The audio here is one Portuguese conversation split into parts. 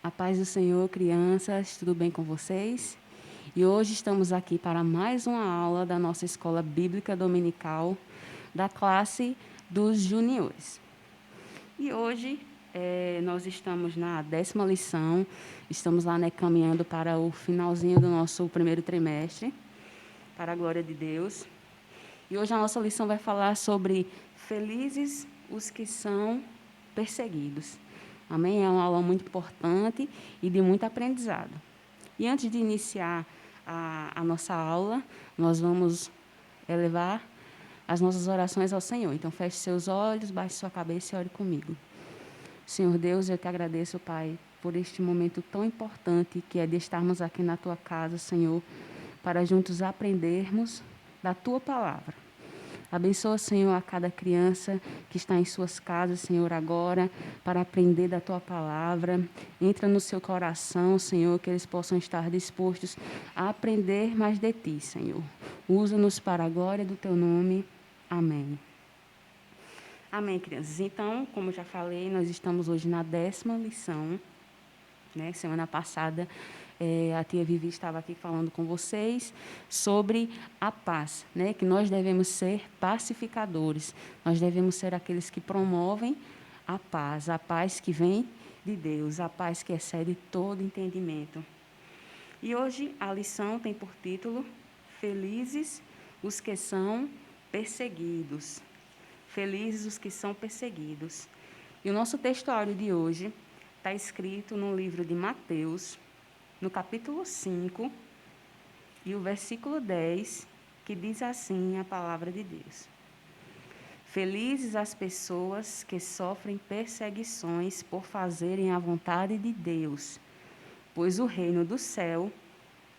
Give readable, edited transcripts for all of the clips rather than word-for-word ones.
A paz do Senhor, crianças, tudo bem com vocês? E hoje estamos aqui para mais uma aula da nossa escola bíblica dominical da classe dos juniores. E hoje nós estamos na 10ª lição, estamos lá, caminhando para o finalzinho do nosso primeiro trimestre, para a glória de Deus. E hoje a nossa lição vai falar sobre felizes os que são perseguidos. Amém? É uma aula muito importante e de muito aprendizado. E antes de iniciar a nossa aula, nós vamos elevar as nossas orações ao Senhor. Então, feche seus olhos, baixe sua cabeça e ore comigo. Senhor Deus, eu te agradeço, Pai, por este momento tão importante que é de estarmos aqui na Tua casa, Senhor, para juntos aprendermos da Tua palavra. Abençoa, Senhor, a cada criança que está em suas casas, Senhor, agora, para aprender da Tua palavra. Entra no seu coração, Senhor, que eles possam estar dispostos a aprender mais de Ti, Senhor. Usa-nos para a glória do Teu nome. Amém. Amém, crianças. Então, como eu já falei, nós estamos hoje na 10ª lição. Semana passada, a tia Vivi estava aqui falando com vocês sobre a paz, que nós devemos ser pacificadores, nós devemos ser aqueles que promovem a paz que vem de Deus, a paz que excede todo entendimento. E hoje a lição tem por título Felizes os que são perseguidos. Felizes os que são perseguidos. E o nosso textuário de hoje está escrito no livro de Mateus, no capítulo 5, e o versículo 10, que diz assim a palavra de Deus. Felizes as pessoas que sofrem perseguições por fazerem a vontade de Deus, pois o reino do céu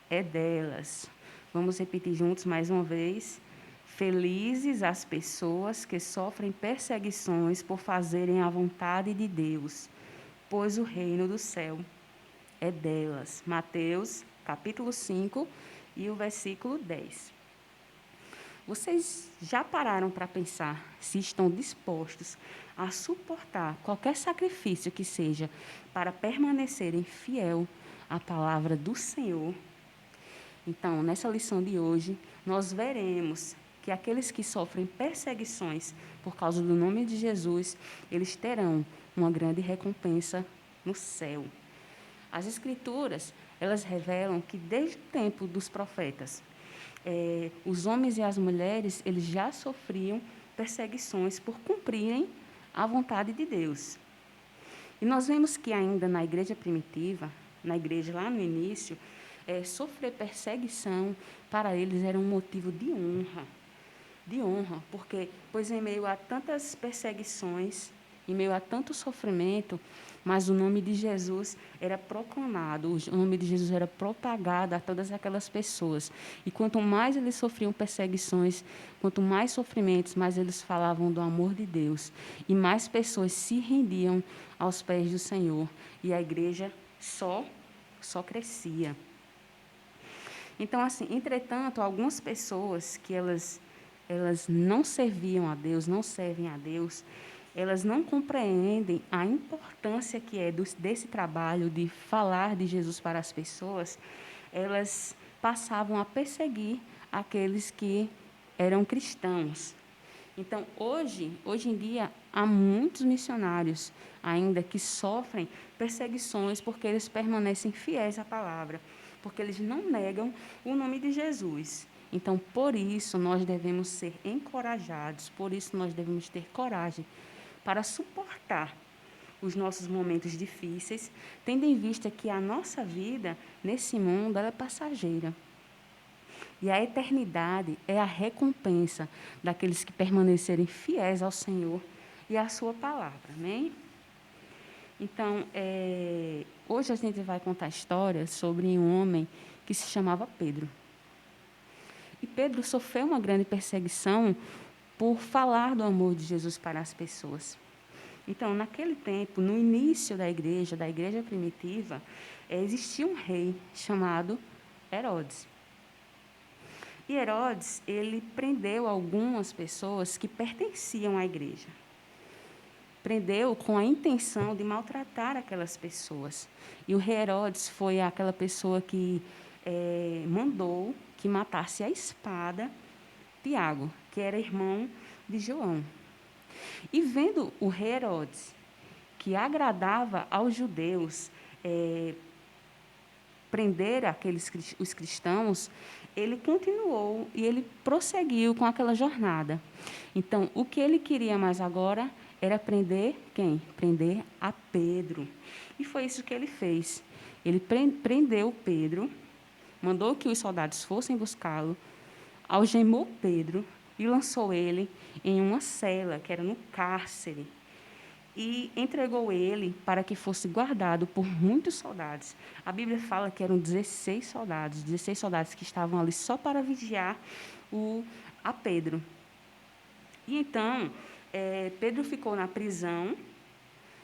é delas. Vamos repetir juntos mais uma vez. Felizes as pessoas que sofrem perseguições por fazerem a vontade de Deus, pois o reino do céu é delas. Mateus, capítulo 5, e o versículo 10. Vocês já pararam para pensar se estão dispostos a suportar qualquer sacrifício que seja para permanecerem fiel à palavra do Senhor? Então, nessa lição de hoje, nós veremos que aqueles que sofrem perseguições por causa do nome de Jesus, eles terão uma grande recompensa no céu. As Escrituras, elas revelam que desde o tempo dos profetas, os homens e as mulheres, eles já sofriam perseguições por cumprirem a vontade de Deus. E nós vemos que ainda na igreja primitiva, na igreja lá no início, sofrer perseguição para eles era um motivo de honra, porque, pois em meio a tantas perseguições, em meio a tanto sofrimento, mas o nome de Jesus era proclamado, o nome de Jesus era propagado a todas aquelas pessoas. E quanto mais eles sofriam perseguições, quanto mais sofrimentos, mais eles falavam do amor de Deus. E mais pessoas se rendiam aos pés do Senhor. E a igreja só crescia. Então, assim, entretanto, algumas pessoas que elas não serviam a Deus, não servem a Deus, elas não compreendem a importância que é desse trabalho de falar de Jesus para as pessoas, elas passavam a perseguir aqueles que eram cristãos. Então, hoje em dia, há muitos missionários ainda que sofrem perseguições porque eles permanecem fiéis à palavra, porque eles não negam o nome de Jesus. Então, por isso, nós devemos ser encorajados, por isso nós devemos ter coragem para suportar os nossos momentos difíceis, tendo em vista que a nossa vida nesse mundo ela é passageira. E a eternidade é a recompensa daqueles que permanecerem fiéis ao Senhor e à sua palavra. Amém? Então, hoje a gente vai contar a história sobre um homem que se chamava Pedro. E Pedro sofreu uma grande perseguição por falar do amor de Jesus para as pessoas. Então, naquele tempo, no início da igreja primitiva, existia um rei chamado Herodes. E Herodes, ele prendeu algumas pessoas que pertenciam à igreja. prendeu com a intenção de maltratar aquelas pessoas. E o rei Herodes foi aquela pessoa que mandou que matasse a espada Tiago, que era irmão de João. E vendo o rei Herodes, que agradava aos judeus, prender os cristãos, ele continuou e ele prosseguiu com aquela jornada. Então, o que ele queria mais agora era prender quem? Prender a Pedro. E foi isso que ele fez. Ele prendeu Pedro, mandou que os soldados fossem buscá-lo, algemou Pedro e lançou ele em uma cela, que era no cárcere, e entregou ele para que fosse guardado por muitos soldados. A Bíblia fala que eram 16 soldados que estavam ali só para vigiar a Pedro. E então, Pedro ficou na prisão,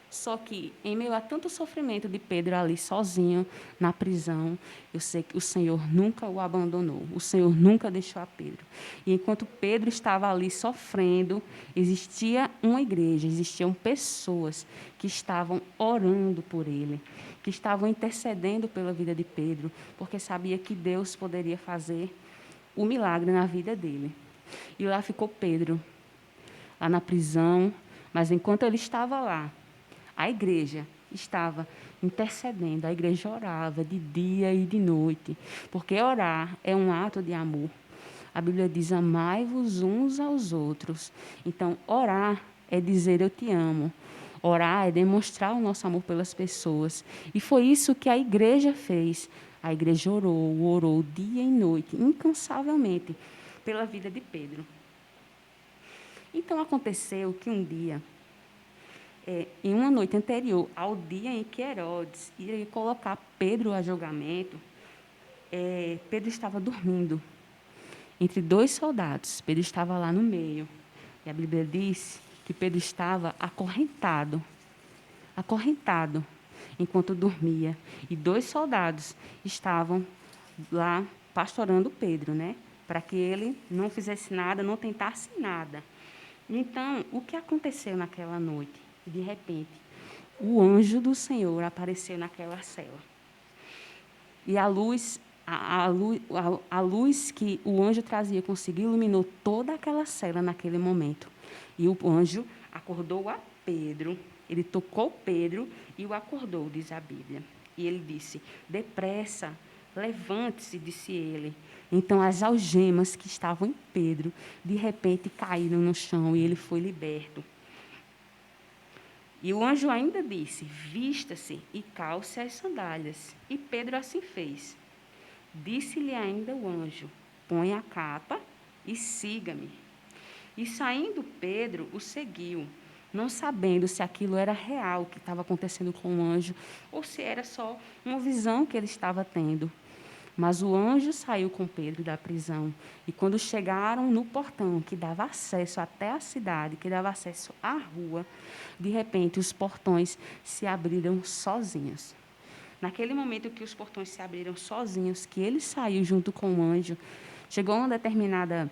só que, em meio a tanto sofrimento de Pedro ali sozinho, na prisão, eu sei que o Senhor nunca o abandonou, o Senhor nunca deixou a Pedro. E enquanto Pedro estava ali sofrendo, existia uma igreja, existiam pessoas que estavam orando por ele, que estavam intercedendo pela vida de Pedro, porque sabia que Deus poderia fazer o milagre na vida dele. E lá ficou Pedro, lá na prisão, mas enquanto ele estava lá, a igreja estava intercedendo, a igreja orava de dia e de noite, porque orar é um ato de amor. A Bíblia diz: amai-vos uns aos outros. Então, orar é dizer eu te amo. Orar é demonstrar o nosso amor pelas pessoas. E foi isso que a igreja fez. A igreja orou dia e noite, incansavelmente, pela vida de Pedro. Então, aconteceu que um dia, em uma noite anterior ao dia em que Herodes iria colocar Pedro a julgamento, Pedro estava dormindo entre dois soldados. Pedro estava lá no meio. E a Bíblia diz que Pedro estava acorrentado, enquanto dormia. E dois soldados estavam lá pastorando Pedro, né? Para que ele não fizesse nada, não tentasse nada. Então, o que aconteceu naquela noite? De repente, o anjo do Senhor apareceu naquela cela. E a luz que o anjo trazia consigo iluminou toda aquela cela naquele momento. E o anjo acordou a Pedro, ele tocou Pedro e o acordou, diz a Bíblia. E ele disse: depressa, levante-se, disse ele. Então as algemas que estavam em Pedro, de repente caíram no chão e ele foi liberto. E o anjo ainda disse: vista-se e calce as sandálias. E Pedro assim fez. Disse-lhe ainda o anjo: põe a capa e siga-me. E saindo Pedro o seguiu, não sabendo se aquilo era real, o que estava acontecendo com o anjo, ou se era só uma visão que ele estava tendo. Mas o anjo saiu com Pedro da prisão, e quando chegaram no portão que dava acesso até a cidade, que dava acesso à rua, de repente os portões se abriram sozinhos. Naquele momento que os portões se abriram sozinhos, que ele saiu junto com o anjo, chegou a um determinado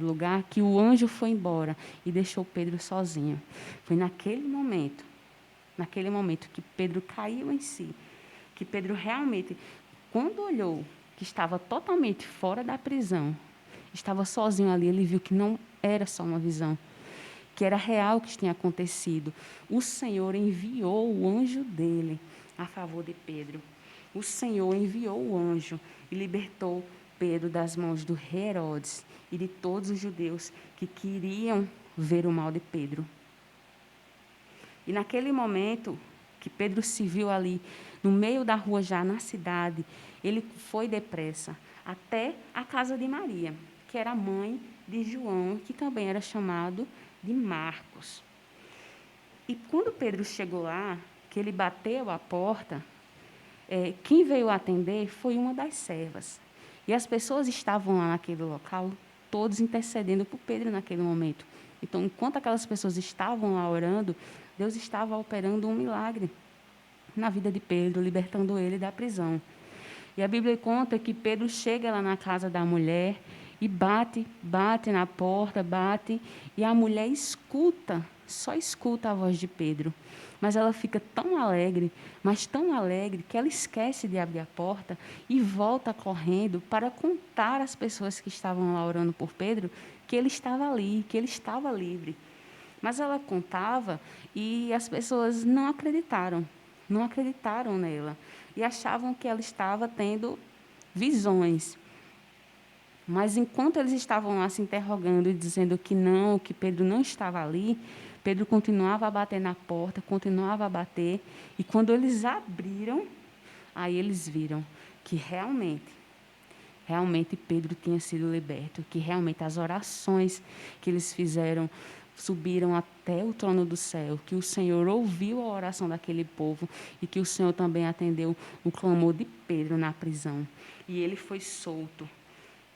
lugar que o anjo foi embora e deixou Pedro sozinho. Foi naquele momento que Pedro caiu em si, que Pedro realmente, quando olhou que estava totalmente fora da prisão, estava sozinho ali, ele viu que não era só uma visão, que era real o que tinha acontecido. O Senhor enviou o anjo dele a favor de Pedro. O Senhor enviou o anjo e libertou Pedro das mãos do rei Herodes e de todos os judeus que queriam ver o mal de Pedro. E naquele momento que Pedro se viu ali, no meio da rua já na cidade, ele foi depressa até a casa de Maria, que era a mãe de João, que também era chamado de Marcos. E quando Pedro chegou lá, que ele bateu a porta, quem veio atender foi uma das servas. E as pessoas estavam lá naquele local, todos intercedendo por Pedro naquele momento. Então, enquanto aquelas pessoas estavam lá orando, Deus estava operando um milagre na vida de Pedro, libertando ele da prisão. E a Bíblia conta que Pedro chega lá na casa da mulher e bate, bate na porta, bate, e a mulher escuta, só escuta a voz de Pedro. Mas ela fica tão alegre, mas tão alegre, que ela esquece de abrir a porta e volta correndo para contar às pessoas que estavam lá orando por Pedro que ele estava ali, que ele estava livre. Mas ela contava e as pessoas não acreditaram, não acreditaram nela e achavam que ela estava tendo visões. Mas enquanto eles estavam lá se interrogando e dizendo que não, que Pedro não estava ali, Pedro continuava a bater na porta, continuava a bater, e quando eles abriram, aí eles viram que realmente Pedro tinha sido liberto, que realmente as orações que eles fizeram subiram até o trono do céu, que o Senhor ouviu a oração daquele povo e que o Senhor também atendeu o clamor de Pedro na prisão. E ele foi solto.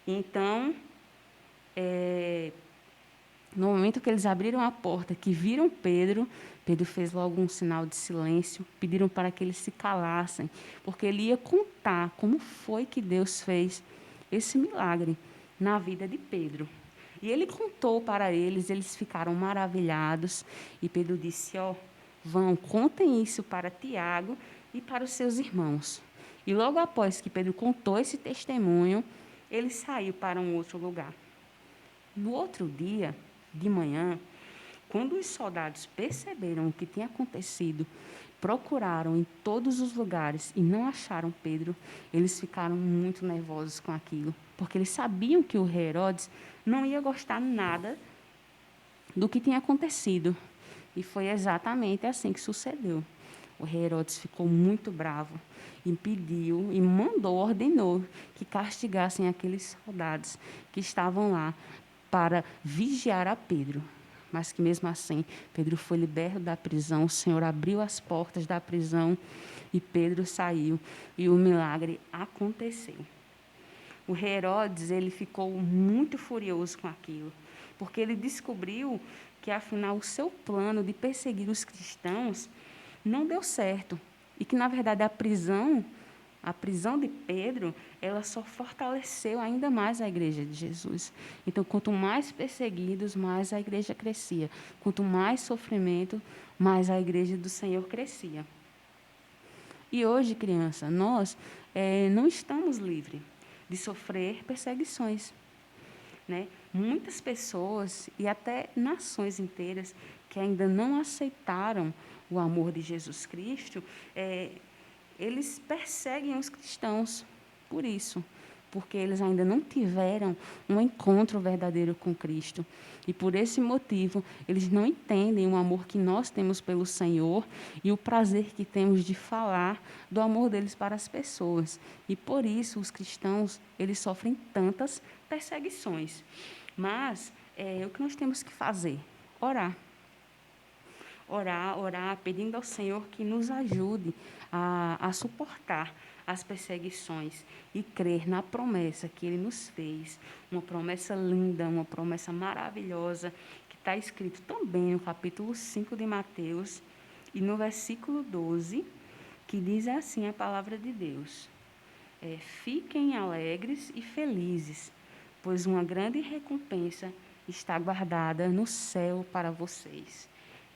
Então, no momento que eles abriram a porta, que viram Pedro, Pedro fez logo um sinal de silêncio, pediram para que eles se calassem, porque ele ia contar como foi que Deus fez esse milagre na vida de Pedro. E ele contou para eles, eles ficaram maravilhados, e Pedro disse, vão, contem isso para Tiago e para os seus irmãos. E logo após que Pedro contou esse testemunho, ele saiu para um outro lugar. No outro dia, de manhã, quando os soldados perceberam o que tinha acontecido, procuraram em todos os lugares e não acharam Pedro, eles ficaram muito nervosos com aquilo, porque eles sabiam que o rei Herodes não ia gostar nada do que tinha acontecido. E foi exatamente assim que sucedeu. O rei Herodes ficou muito bravo e pediu e ordenou que castigassem aqueles soldados que estavam lá para vigiar a Pedro. Mas que mesmo assim, Pedro foi liberto da prisão, o Senhor abriu as portas da prisão e Pedro saiu e o milagre aconteceu. O rei Herodes, ele ficou muito furioso com aquilo, porque ele descobriu que, afinal, o seu plano de perseguir os cristãos não deu certo e que, na verdade, a prisão de Pedro, ela só fortaleceu ainda mais a igreja de Jesus. Então, quanto mais perseguidos, mais a igreja crescia. Quanto mais sofrimento, mais a igreja do Senhor crescia. E hoje, criança, nós não estamos livres de sofrer perseguições, né? Muitas pessoas e até nações inteiras que ainda não aceitaram o amor de Jesus Cristo, eles perseguem os cristãos por isso, porque eles ainda não tiveram um encontro verdadeiro com Cristo. E por esse motivo, eles não entendem o amor que nós temos pelo Senhor e o prazer que temos de falar do amor deles para as pessoas. E por isso os cristãos, eles sofrem tantas perseguições. Mas o que nós temos que fazer? Orar. Orar, pedindo ao Senhor que nos ajude a suportar as perseguições e crer na promessa que Ele nos fez, uma promessa linda, uma promessa maravilhosa, que está escrito também no capítulo 5 de Mateus e no versículo 12, que diz assim a palavra de Deus: fiquem alegres e felizes, pois uma grande recompensa está guardada no céu para vocês.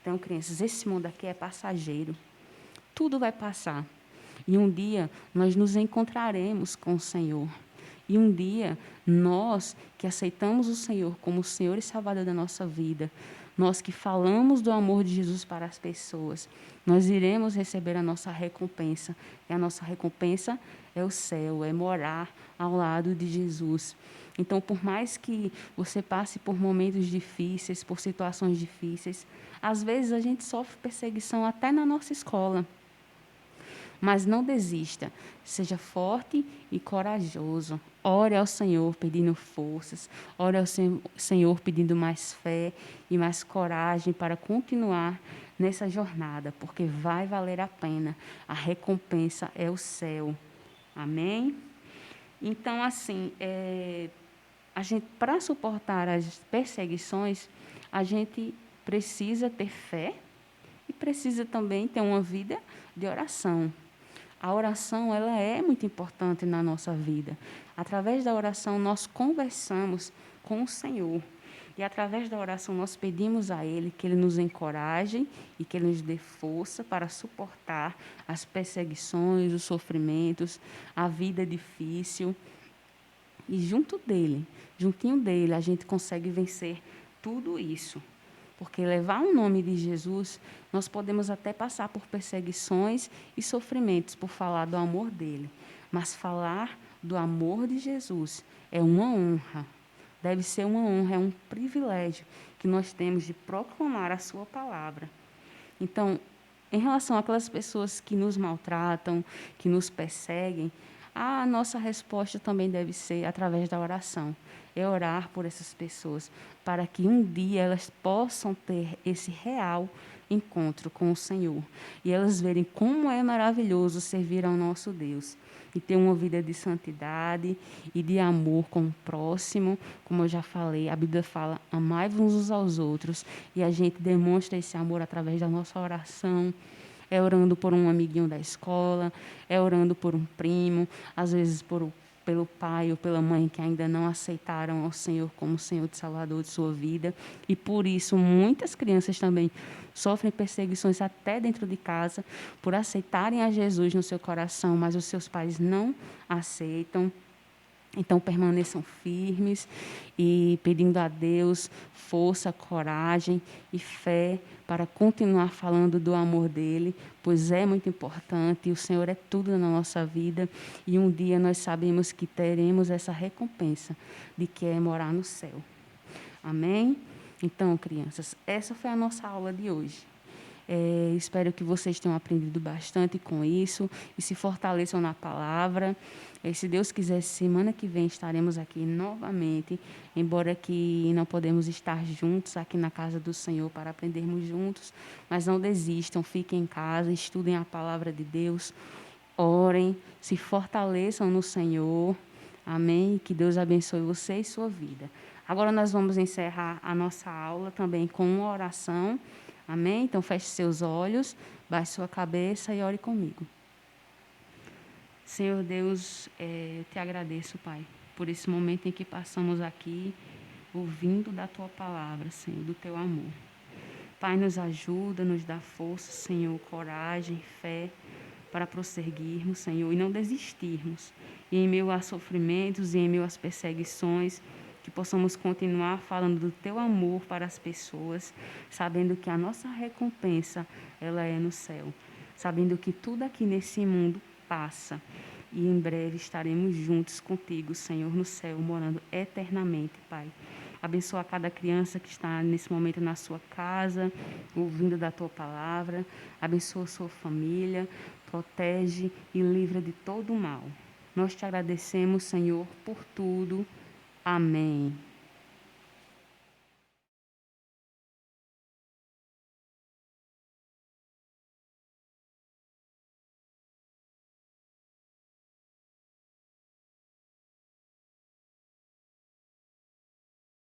Então, crianças, esse mundo aqui é passageiro. Tudo vai passar. E um dia nós nos encontraremos com o Senhor. E um dia nós que aceitamos o Senhor como o Senhor e Salvador da nossa vida, nós que falamos do amor de Jesus para as pessoas, nós iremos receber a nossa recompensa. E a nossa recompensa é o céu, é morar ao lado de Jesus. Então, por mais que você passe por momentos difíceis, por situações difíceis, às vezes a gente sofre perseguição até na nossa escola. Mas não desista, seja forte e corajoso. Ore ao Senhor pedindo forças, ore ao Senhor pedindo mais fé e mais coragem para continuar nessa jornada, porque vai valer a pena. A recompensa é o céu. Amém? Então, assim, a gente, para suportar as perseguições, a gente precisa ter fé e precisa também ter uma vida de oração. A oração, ela é muito importante na nossa vida. Através da oração, nós conversamos com o Senhor. E através da oração, nós pedimos a Ele que Ele nos encoraje e que Ele nos dê força para suportar as perseguições, os sofrimentos, a vida difícil. E juntinho dele, a gente consegue vencer tudo isso. Porque levar o nome de Jesus, nós podemos até passar por perseguições e sofrimentos por falar do amor dele. Mas falar do amor de Jesus é uma honra. Deve ser uma honra, é um privilégio que nós temos de proclamar a sua palavra. Então, em relação àquelas pessoas que nos maltratam, que nos perseguem, a nossa resposta também deve ser através da oração. É orar por essas pessoas, para que um dia elas possam ter esse real encontro com o Senhor. E elas verem como é maravilhoso servir ao nosso Deus. E ter uma vida de santidade e de amor com o próximo. Como eu já falei, a Bíblia fala, amai-vos uns aos outros. E a gente demonstra esse amor através da nossa oração. É orando por um amiguinho da escola, é orando por um primo, às vezes pelo pai ou pela mãe que ainda não aceitaram ao Senhor como Senhor e Salvador de sua vida. E por isso muitas crianças também sofrem perseguições até dentro de casa por aceitarem a Jesus no seu coração, mas os seus pais não aceitam. Então, permaneçam firmes e pedindo a Deus força, coragem e fé para continuar falando do amor dele, pois é muito importante, e o Senhor é tudo na nossa vida, e um dia nós sabemos que teremos essa recompensa de que é morar no céu. Amém? Então, crianças, essa foi a nossa aula de hoje. Espero que vocês tenham aprendido bastante com isso e se fortaleçam na palavra. Se Deus quiser, semana que vem estaremos aqui novamente, embora que não podemos estar juntos aqui na casa do Senhor para aprendermos juntos, mas não desistam, fiquem em casa, estudem a palavra de Deus, orem, se fortaleçam no Senhor. Amém? Que Deus abençoe você e sua vida. Agora nós vamos encerrar a nossa aula também com uma oração. Amém? Então feche seus olhos, baixe sua cabeça e ore comigo. Senhor Deus, eu te agradeço, Pai, por esse momento em que passamos aqui, ouvindo da Tua palavra, Senhor, do Teu amor. Pai, nos ajuda, nos dá força, Senhor, coragem, fé, para prosseguirmos, Senhor, e não desistirmos. E em meio a sofrimentos e em meio às perseguições, que possamos continuar falando do Teu amor para as pessoas, sabendo que a nossa recompensa, ela é no céu. Sabendo que tudo aqui nesse mundo passa. E em breve estaremos juntos contigo, Senhor, no céu, morando eternamente, Pai. Abençoa cada criança que está nesse momento na sua casa, ouvindo da Tua palavra. Abençoa sua família, protege e livra de todo o mal. Nós te agradecemos, Senhor, por tudo. Amém.